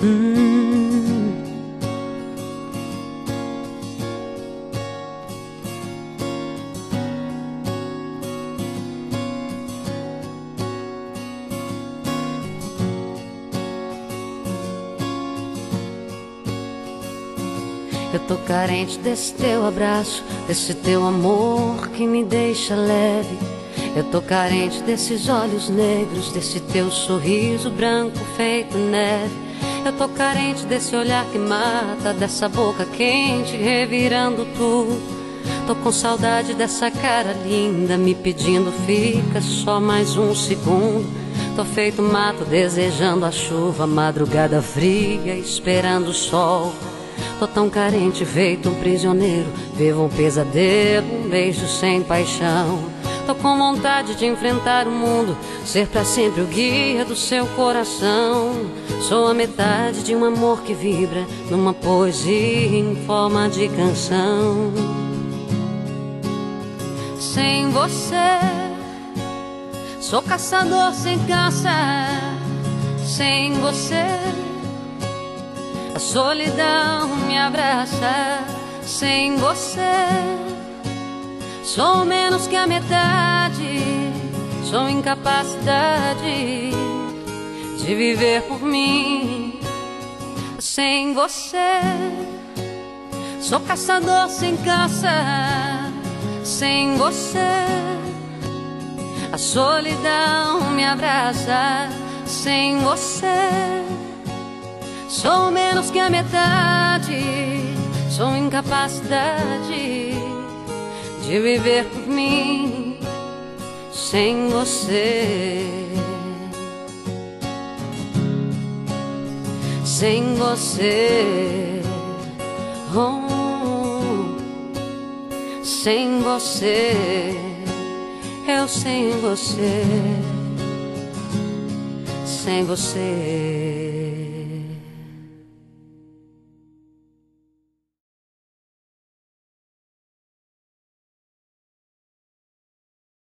Eu tô carente desse teu abraço, desse teu amor que me deixa leve. Eu tô carente desses olhos negros, desse teu sorriso branco feito neve. Eu tô carente desse olhar que mata, dessa boca quente revirando tudo. Tô com saudade dessa cara linda me pedindo fica só mais um segundo. Tô feito mato desejando a chuva, madrugada fria esperando o sol. Tô tão carente, feito um prisioneiro, vivo um pesadelo, um beijo sem paixão. Tô com vontade de enfrentar o mundo, ser pra sempre o guia do seu coração. Sou a metade de um amor que vibra numa poesia em forma de canção. Sem você, sou caçador sem caça. Sem você, a solidão me abraça. Sem você, sou menos que a metade. Sou incapacidade de viver por mim. Sem você, sou caçador sem caça. Sem você, a solidão me abraça. Sem você, sou menos que a metade. Sou incapacidade de viver por mim. Sem você, sem você, oh, sem você, eu sem você, sem você.